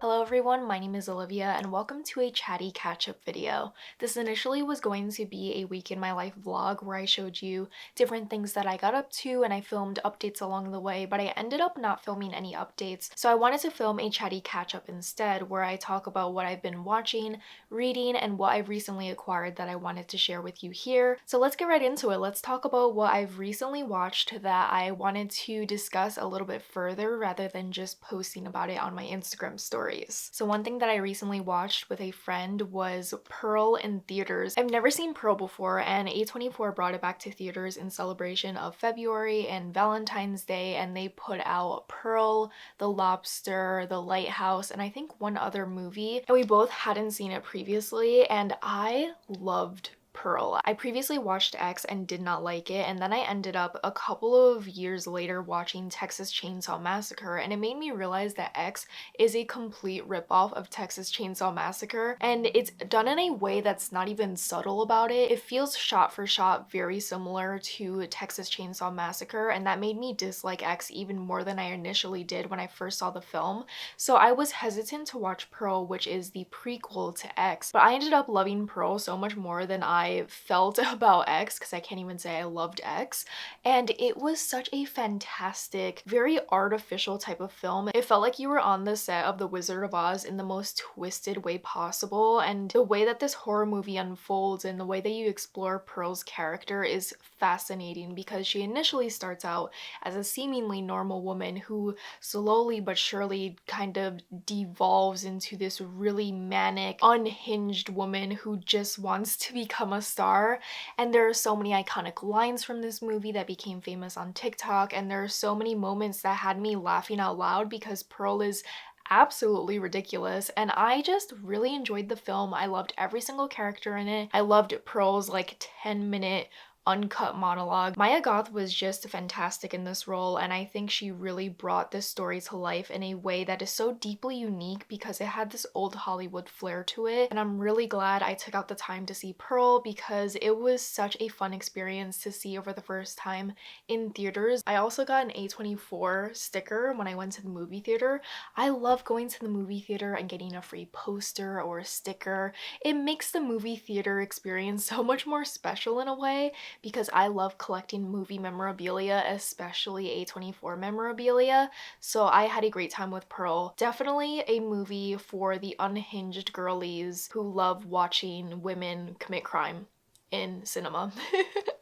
Hello everyone, my name is Olivia and welcome to a chatty catch-up video. This initially was going to be a week in my life vlog where I showed you different things that I got up to and I filmed updates along the way, but I ended up not filming any updates. So I wanted to film a chatty catch-up instead where I talk about what I've been watching, reading, and what I've recently acquired that I wanted to share with you here. So let's get right into it. Let's talk about what I've recently watched that I wanted to discuss a little bit further rather than just posting about it on my Instagram story. So one thing that I recently watched with a friend was Pearl in theaters. I've never seen Pearl before, and A24 brought it back to theaters in celebration of February and Valentine's Day, and they put out Pearl, The Lobster, The Lighthouse, and I think one other movie, and we both hadn't seen it previously, and I loved Pearl. I previously watched X and did not like it, and then I ended up a couple of years later watching Texas Chainsaw Massacre, and it made me realize that X is a complete ripoff of Texas Chainsaw Massacre, and it's done in a way that's not even subtle about it. It feels shot for shot very similar to Texas Chainsaw Massacre, and that made me dislike X even more than I initially did when I first saw the film. So I was hesitant to watch Pearl, which is the prequel to X, but I ended up loving Pearl so much more than I felt about X, because I can't even say I loved X, and it was such a fantastic, very artificial type of film. It felt like you were on the set of The Wizard of Oz in the most twisted way possible, and the way that this horror movie unfolds and the way that you explore Pearl's character is fascinating, because she initially starts out as a seemingly normal woman who slowly but surely kind of devolves into this really manic, unhinged woman who just wants to become a star. And there are so many iconic lines from this movie that became famous on TikTok, and there are so many moments that had me laughing out loud because Pearl is absolutely ridiculous, and I just really enjoyed the film. I loved every single character in it. I loved Pearl's like 10-minute uncut monologue. Maya Goth was just fantastic in this role, and I think she really brought this story to life in a way that is so deeply unique because it had this old Hollywood flair to it, and I'm really glad I took out the time to see Pearl because it was such a fun experience to see over the first time in theaters. I also got an A24 sticker when I went to the movie theater. I love going to the movie theater and getting a free poster or a sticker. It makes the movie theater experience so much more special in a way, because I love collecting movie memorabilia, especially A24 memorabilia, so I had a great time with Pearl. Definitely a movie for the unhinged girlies who love watching women commit crime in cinema.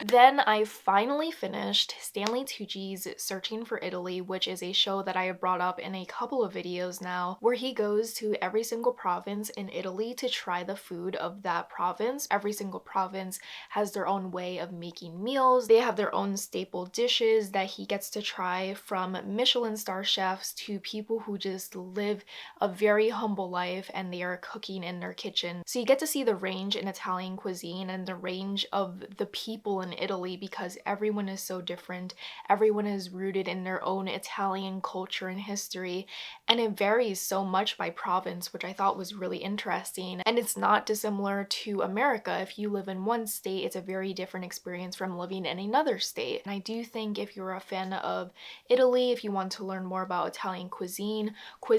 Then I finally finished Stanley Tucci's Searching for Italy, which is a show that I have brought up in a couple of videos now, where he goes to every single province in Italy to try the food of that province. Every single province has their own way of making meals. They have their own staple dishes that he gets to try, from Michelin star chefs to people who just live a very humble life and they are cooking in their kitchen. So you get to see the range in Italian cuisine and the range of the people in Italy, because everyone is so different. Everyone is rooted in their own Italian culture and history, and it varies so much by province, which I thought was really interesting. And it's not dissimilar to America. If you live in one state, it's a very different experience from living in another state. And I do think if you're a fan of Italy, if you want to learn more about Italian cuisine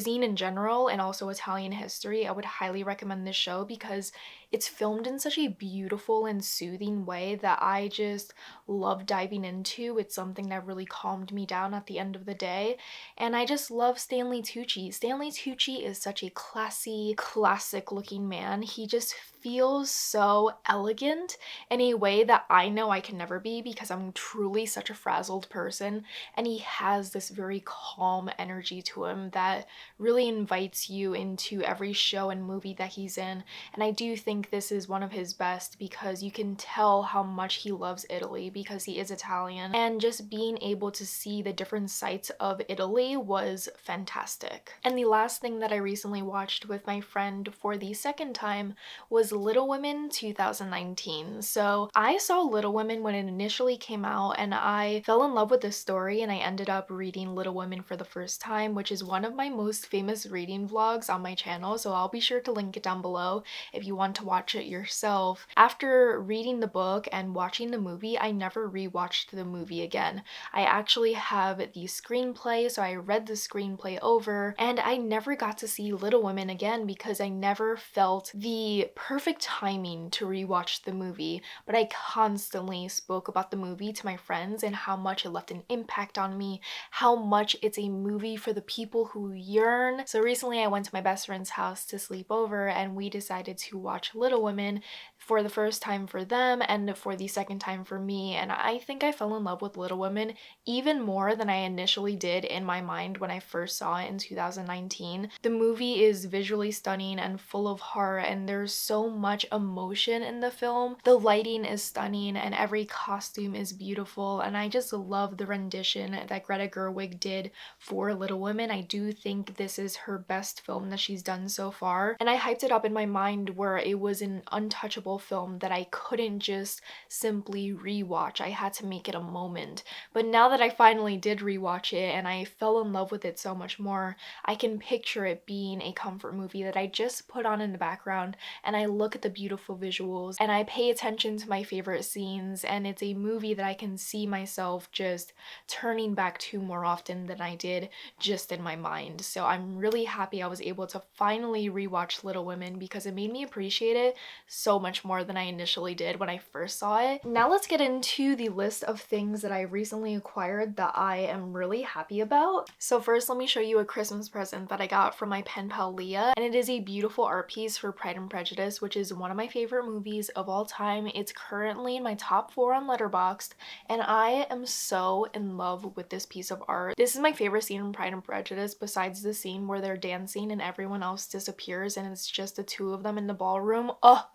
in general, and also Italian history, I would highly recommend this show because it's filmed in such a beautiful and soothing way that I just love diving into. It's something that really calmed me down at the end of the day, and I just love Stanley Tucci. Stanley Tucci is such a classy, classic looking man. He just feels so elegant in a way that I know I can never be because I'm truly such a frazzled person, and he has this very calm energy to him that really invites you into every show and movie that he's in. And I do think this is one of his best because you can tell how much he loves Italy because he is Italian, and just being able to see the different sites of Italy was fantastic. And the last thing that I recently watched with my friend for the second time was Little Women 2019. So I saw Little Women when it initially came out and I fell in love with the story, and I ended up reading Little Women for the first time, which is one of my most famous reading vlogs on my channel, so I'll be sure to link it down below if you want to watch it yourself. After reading the book and watching the movie, I never rewatched the movie again. I actually have the screenplay, so I read the screenplay over, and I never got to see Little Women again because I never felt the perfect timing to rewatch the movie. But I constantly spoke about the movie to my friends and how much it left an impact on me, how much it's a movie for the people who yearn. So recently I went to my best friend's house to sleep over, and we decided to watch Little Women for the first time for them and for the second time for me, and I think I fell in love with Little Women even more than I initially did in my mind when I first saw it in 2019. The movie is visually stunning and full of heart, and there's so much emotion in the film. The lighting is stunning and every costume is beautiful, and I just love the rendition that Greta Gerwig did for Little Women. I do think this is her best film that she's done so far, and I hyped it up in my mind where it was an untouchable film that I couldn't just simply rewatch. I had to make it a moment. But now that I finally did rewatch it and I fell in love with it so much more, I can picture it being a comfort movie that I just put on in the background and I look at the beautiful visuals and I pay attention to my favorite scenes, and it's a movie that I can see myself just turning back to more often than I did just in my mind. So I'm really happy I was able to finally rewatch Little Women because it made me appreciate it so much more than I initially did when I first saw it. Now let's get into the list of things that I recently acquired that I am really happy about. So first, let me show you a Christmas present that I got from my pen pal Leah, and it is a beautiful art piece for Pride and Prejudice, which is one of my favorite movies of all time. It's currently in my top 4 on Letterboxd, and I am so in love with this piece of art. This is my favorite scene in Pride and Prejudice besides the scene where they're dancing and everyone else disappears and it's just the two of them in the ballroom. Oh,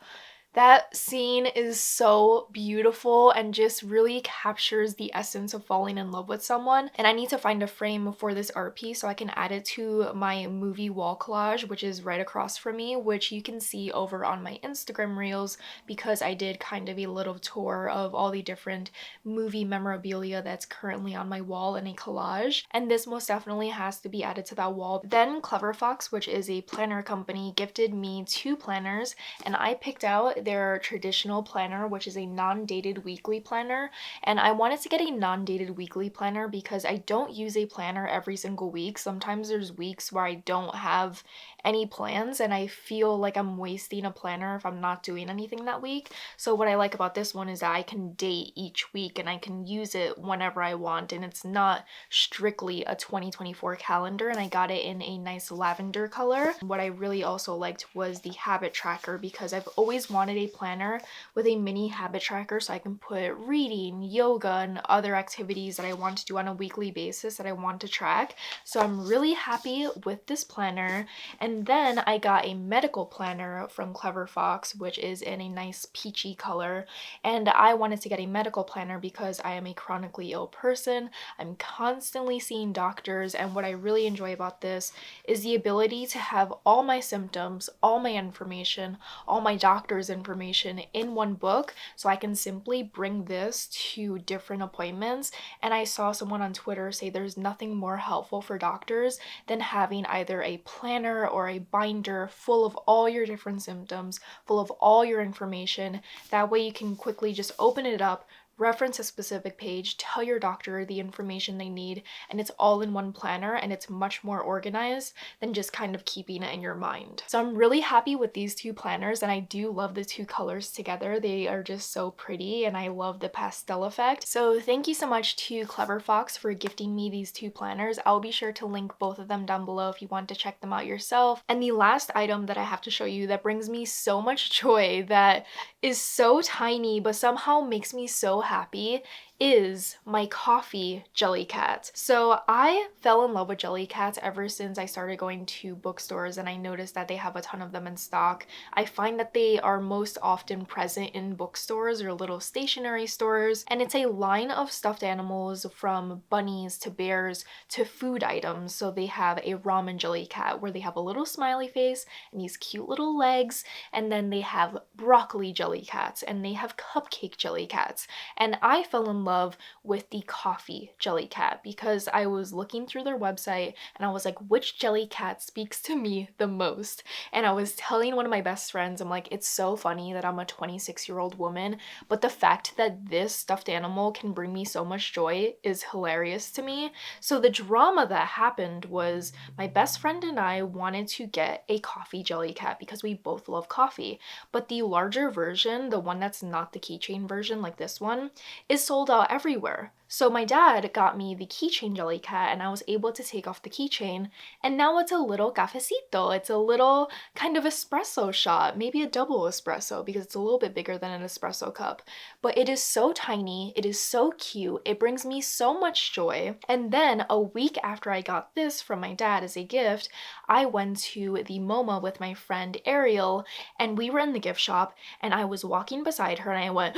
that scene is so beautiful and just really captures the essence of falling in love with someone. And I need to find a frame for this art piece so I can add it to my movie wall collage, which is right across from me, which you can see over on my Instagram reels because I did kind of a little tour of all the different movie memorabilia that's currently on my wall in a collage. And this most definitely has to be added to that wall. Then Clever Fox, which is a planner company, gifted me 2 planners, and I picked out their traditional planner, which is a non-dated weekly planner, and I wanted to get a non-dated weekly planner because I don't use a planner every single week. Sometimes there's weeks where I don't have any plans and I feel like I'm wasting a planner if I'm not doing anything that week. So what I like about this one is that I can date each week and I can use it whenever I want, and it's not strictly a 2024 calendar, and I got it in a nice lavender color. What I really also liked was the habit tracker because I've always wanted a planner with a mini habit tracker so I can put reading, yoga, and other activities that I want to do on a weekly basis that I want to track. So I'm really happy with this planner. And then I got a medical planner from Clever Fox, which is in a nice peachy color. And I wanted to get a medical planner because I am a chronically ill person. I'm constantly seeing doctors, and what I really enjoy about this is the ability to have all my symptoms, all my information, all my doctor's information in one book, so I can simply bring this to different appointments. And I saw someone on Twitter say there's nothing more helpful for doctors than having either a planner or a binder full of all your different symptoms, full of all your information. That way you can quickly just open it up, reference a specific page, tell your doctor the information they need, and it's all in one planner, and it's much more organized than just kind of keeping it in your mind. So I'm really happy with these 2 planners, and I do love the 2 colors together. They are just so pretty, and I love the pastel effect. So thank you so much to Clever Fox for gifting me these 2 planners. I'll be sure to link both of them down below if you want to check them out yourself. And the last item that I have to show you that brings me so much joy, that is so tiny but somehow makes me so happy, is my coffee Jellycat. So I fell in love with Jellycats ever since I started going to bookstores, and I noticed that they have a ton of them in stock. I find that they are most often present in bookstores or little stationery stores, and it's a line of stuffed animals from bunnies to bears to food items. So they have a ramen Jellycat where they have a little smiley face and these cute little legs, and then they have broccoli Jellycats and they have cupcake Jellycats. And I fell in in love with the coffee Jellycat because I was looking through their website and I was like, which Jellycat speaks to me the most? And I was telling one of my best friends, I'm like, it's so funny that I'm a 26-year-old woman, but the fact that this stuffed animal can bring me so much joy is hilarious to me. So the drama that happened was my best friend and I wanted to get a coffee Jellycat because we both love coffee, but the larger version, the one that's not the keychain version like this one, is sold out everywhere. So my dad got me the keychain Jellycat and I was able to take off the keychain, and now it's a little cafecito. It's a little kind of espresso shot, maybe a double espresso because it's a little bit bigger than an espresso cup. But it is so tiny, it is so cute, it brings me so much joy. And then a week after I got this from my dad as a gift, I went to the MoMA with my friend Ariel, and we were in the gift shop, and I was walking beside her and I went,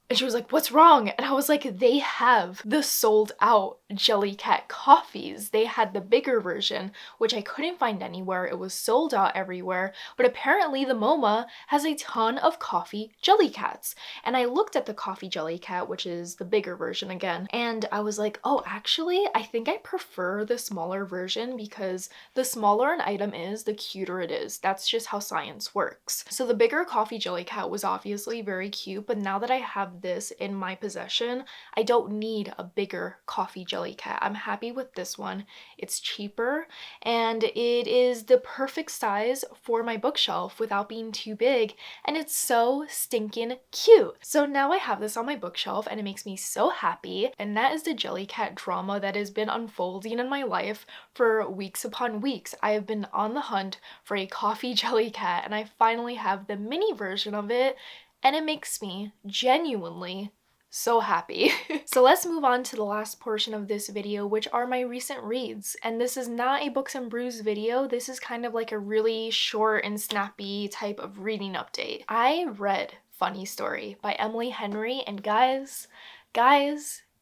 and she was like, what's wrong? And I was like, they have the sold out Jellycat coffees. They had the bigger version, which I couldn't find anywhere. It was sold out everywhere. But apparently the MoMA has a ton of coffee Jellycats. And I looked at the coffee Jellycat, which is the bigger version again, and I was like, oh, actually, I think I prefer the smaller version because the smaller an item is, the cuter it is. That's just how science works. So the bigger coffee Jellycat was obviously very cute, but now that I have this in my possession, I don't need a bigger coffee Jellycat. I'm happy with this one. It's cheaper and it is the perfect size for my bookshelf without being too big, and it's so stinking cute. So now I have this on my bookshelf and it makes me so happy, and that is the Jellycat drama that has been unfolding in my life for weeks upon weeks. I have been on the hunt for a coffee Jellycat and I finally have the mini version of it, and it makes me genuinely so happy. So let's move on to the last portion of this video, which are my recent reads. And this is not a Books and Brews video. This is kind of like a really short and snappy type of reading update. I read Funny Story by Emily Henry, and guys,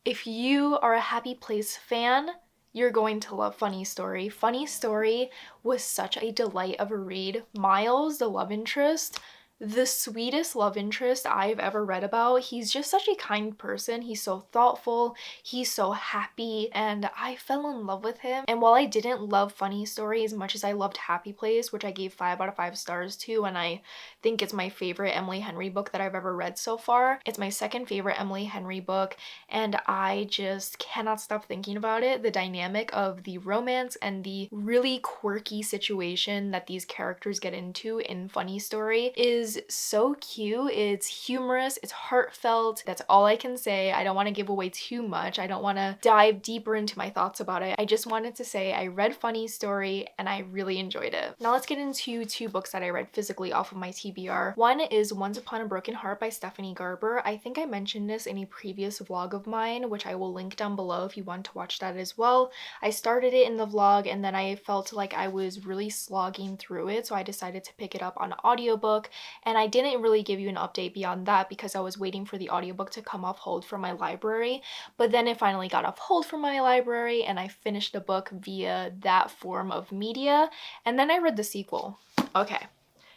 if you are a Happy Place fan, you're going to love Funny Story. Funny Story was such a delight of a read. Miles, the love interest, the sweetest love interest I've ever read about. He's just such a kind person. He's so thoughtful. He's so happy, and I fell in love with him. And while I didn't love Funny Story as much as I loved Happy Place, which I gave 5 out of 5 stars to, and I think it's my favorite Emily Henry book that I've ever read so far. It's my second favorite Emily Henry book, and I just cannot stop thinking about it. The dynamic of the romance and the really quirky situation that these characters get into in Funny Story is so cute. It's humorous, it's heartfelt. That's all I can say. I don't want to give away too much. I don't want to dive deeper into my thoughts about it. I just wanted to say I read Funny Story and I really enjoyed it. Now let's get into 2 books that I read physically off of my TBR. One is Once Upon a Broken Heart by Stephanie Garber. I think I mentioned this in a previous vlog of mine, which I will link down below if you want to watch that as well. I started it in the vlog and then I felt like I was really slogging through it, so I decided to pick it up on audiobook. And I didn't really give you an update beyond that because I was waiting for the audiobook to come off hold from my library. But then it finally got off hold from my library and I finished the book via that form of media. And then I read the sequel. Okay,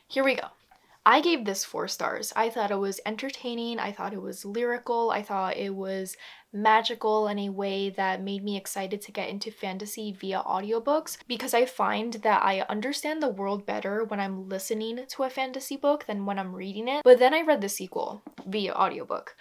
here we go. I gave this 4 stars. I thought it was entertaining, I thought it was lyrical, I thought it was magical in a way that made me excited to get into fantasy via audiobooks, because I find that I understand the world better when I'm listening to a fantasy book than when I'm reading it. But then I read the sequel via audiobook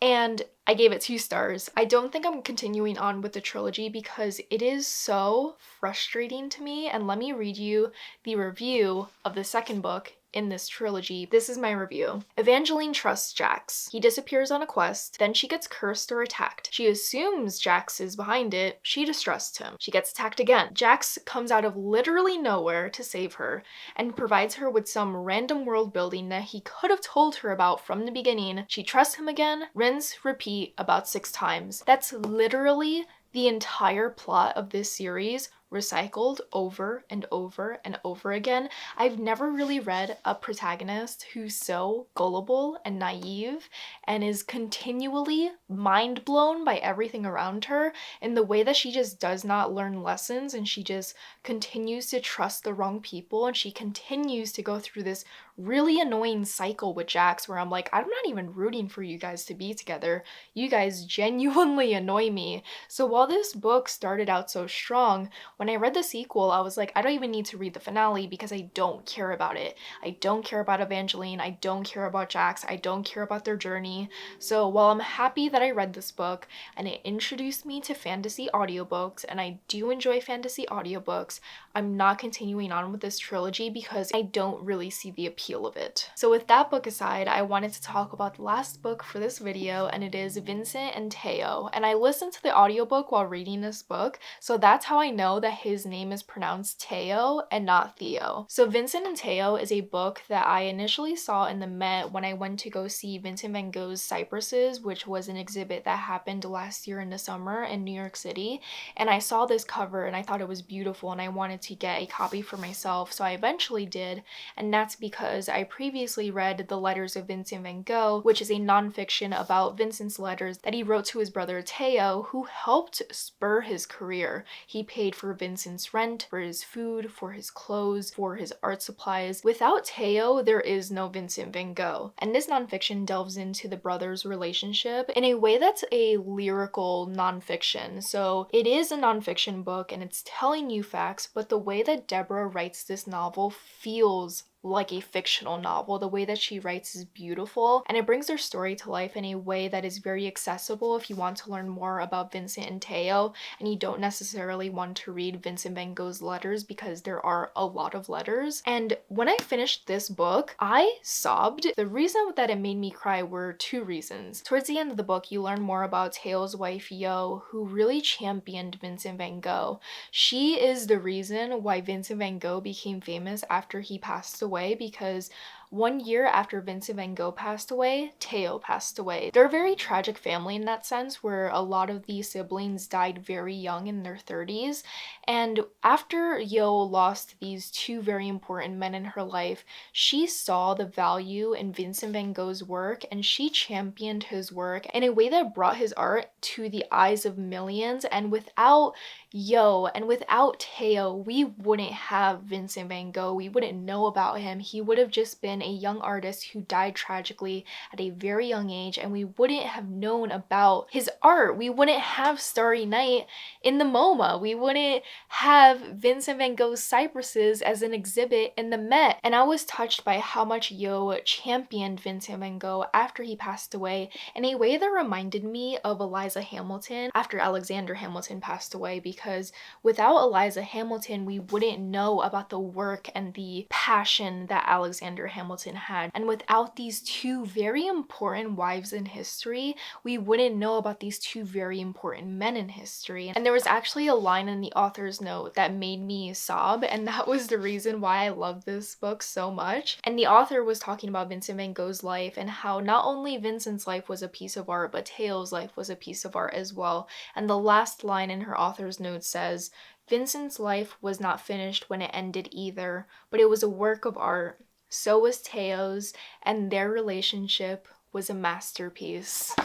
and I gave it 2 stars. I don't think I'm continuing on with the trilogy because it is so frustrating to me, and let me read you the review of the second book in this trilogy. This is my review. Evangeline trusts Jax. He disappears on a quest, then she gets cursed or attacked. She assumes Jax is behind it. She distrusts him. She gets attacked again. Jax comes out of literally nowhere to save her and provides her with some random world building that he could have told her about from the beginning. She trusts him again, rinse, repeat about 6 times. That's literally the entire plot of this series. recycled over and over and over again. I've never really read a protagonist who's so gullible and naive and is continually mind blown by everything around her in the way that she just does not learn lessons, and she just continues to trust the wrong people, and she continues to go through this really annoying cycle with Jax where I'm like, I'm not even rooting for you guys to be together. You guys genuinely annoy me. So while this book started out so strong, when I read the sequel, I was like, I don't even need to read the finale because I don't care about it. I don't care about Evangeline. I don't care about Jax. I don't care about their journey. So while I'm happy that I read this book and it introduced me to fantasy audiobooks, and I do enjoy fantasy audiobooks, I'm not continuing on with this trilogy because I don't really see the appeal of it. So with that book aside, I wanted to talk about the last book for this video, and it is Vincent and Teo. And I listened to the audiobook while reading this book, so that's how I know that his name is pronounced Teo and not Theo. So Vincent and Teo is a book that I initially saw in the Met when I went to go see Vincent van Gogh's Cypresses, which was an exhibit that happened last year in the summer in New York City. And I saw this cover and I thought it was beautiful and I wanted to get a copy for myself, so I eventually did, and that's because I previously read The Letters of Vincent van Gogh, which is a nonfiction about Vincent's letters that he wrote to his brother Teo, who helped spur his career. He paid for Vincent's rent, for his food, for his clothes, for his art supplies. Without Teo, there is no Vincent van Gogh. And this nonfiction delves into the brothers' relationship in a way that's a lyrical nonfiction. So it is a nonfiction book and it's telling you facts, but the way that Deborah writes this novel feels like a fictional novel. The way that she writes is beautiful, and it brings their story to life in a way that is very accessible if you want to learn more about Vincent and Teo and you don't necessarily want to read Vincent van Gogh's letters because there are a lot of letters. And when I finished this book, I sobbed. The reason that it made me cry were two reasons. Towards the end of the book, you learn more about Teo's wife Yo, who really championed Vincent van Gogh. She is the reason why Vincent van Gogh became famous after he passed away, because 1 year after Vincent van Gogh passed away, Teo passed away. They're a very tragic family in that sense, where a lot of the siblings died very young in their 30s. And after Yo lost these two very important men in her life, she saw the value in Vincent van Gogh's work and she championed his work in a way that brought his art to the eyes of millions. And without Yo and without Teo, we wouldn't have Vincent van Gogh. We wouldn't know about him. He would have just been a young artist who died tragically at a very young age, and we wouldn't have known about his art. We wouldn't have Starry Night in the MoMA. We wouldn't have Vincent van Gogh's Cypresses as an exhibit in the Met. And I was touched by how much Yo championed Vincent van Gogh after he passed away in a way that reminded me of Eliza Hamilton after Alexander Hamilton passed away, because without Eliza Hamilton, we wouldn't know about the work and the passion that Alexander Hamilton had. And without these two very important wives in history, we wouldn't know about these two very important men in history. And there was actually a line in the author's note that made me sob, and that was the reason why I love this book so much. And the author was talking about Vincent van Gogh's life and how not only Vincent's life was a piece of art, but Teo's life was a piece of art as well. And the last line in her author's note says, "Vincent's life was not finished when it ended either, but it was a work of art. So was Teo's, and their relationship was a masterpiece."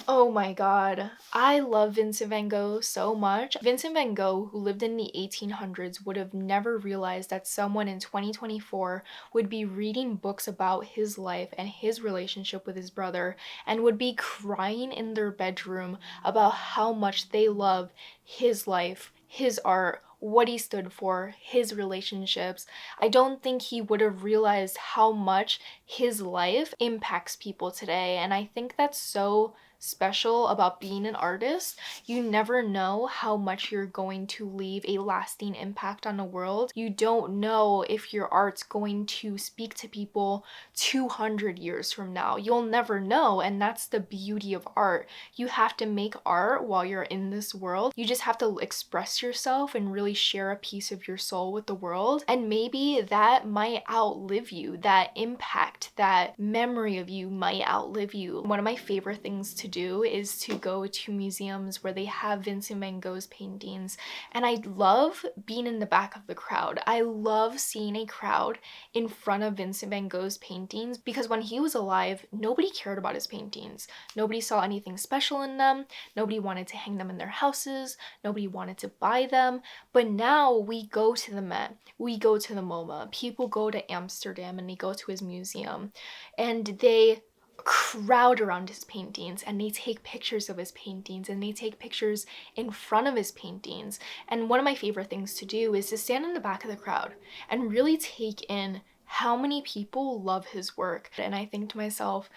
Oh my god, I love Vincent van Gogh so much. Vincent van Gogh, who lived in the 1800s, would have never realized that someone in 2024 would be reading books about his life and his relationship with his brother and would be crying in their bedroom about how much they love his life, his art, what he stood for, his relationships. I don't think he would have realized how much his life impacts people today, and I think that's so special about being an artist. You never know how much you're going to leave a lasting impact on the world. You don't know if your art's going to speak to people 200 years from now. You'll never know, and that's the beauty of art. You have to make art while you're in this world. You just have to express yourself and really share a piece of your soul with the world, and maybe that might outlive you. That impact, that memory of you might outlive you. One of my favorite things to to do is to go to museums where they have Vincent van Gogh's paintings, and I love being in the back of the crowd. I love seeing a crowd in front of Vincent van Gogh's paintings because when he was alive, nobody cared about his paintings. Nobody saw anything special in them. Nobody wanted to hang them in their houses. Nobody wanted to buy them. But now we go to the Met, we go to the MoMA, people go to Amsterdam and they go to his museum and they crowd around his paintings and they take pictures of his paintings and they take pictures in front of his paintings. And one of my favorite things to do is to stand in the back of the crowd and really take in how many people love his work. And I think to myself,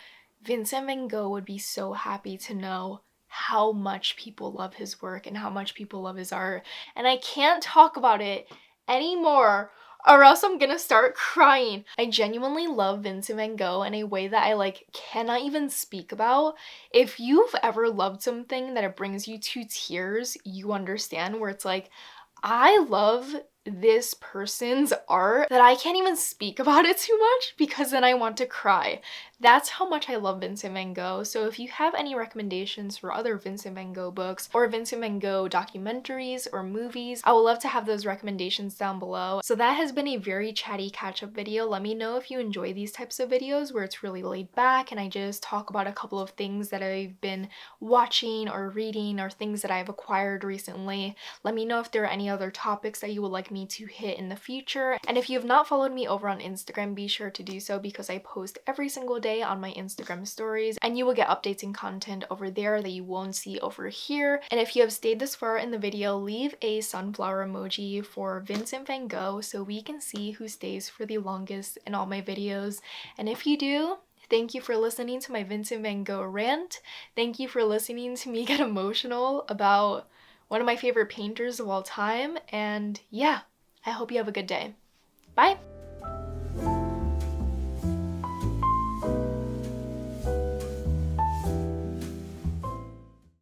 Vincent van Gogh would be so happy to know how much people love his work and how much people love his art. And I can't talk about it anymore or else I'm gonna start crying. I genuinely love Vincent van Gogh in a way that I cannot even speak about. If you've ever loved something that it brings you to tears, you understand where it's like, I love this person's art that I can't even speak about it too much because then I want to cry. That's how much I love Vincent van Gogh. So if you have any recommendations for other Vincent van Gogh books or Vincent van Gogh documentaries or movies, I would love to have those recommendations down below. So that has been a very chatty catch-up video. Let me know if you enjoy these types of videos where it's really laid back and I just talk about a couple of things that I've been watching or reading or things that I've acquired recently. Let me know if there are any other topics that you would like me to hit in the future. And if you have not followed me over on Instagram, be sure to do so because I post every single day on my Instagram stories and you will get updates and content over there that you won't see over here. And if you have stayed this far in the video, leave a sunflower emoji for Vincent van Gogh so we can see who stays for the longest in all my videos. And if you do, thank you for listening to my Vincent van Gogh rant. Thank you for listening to me get emotional about one of my favorite painters of all time. And yeah, I hope you have a good day. Bye!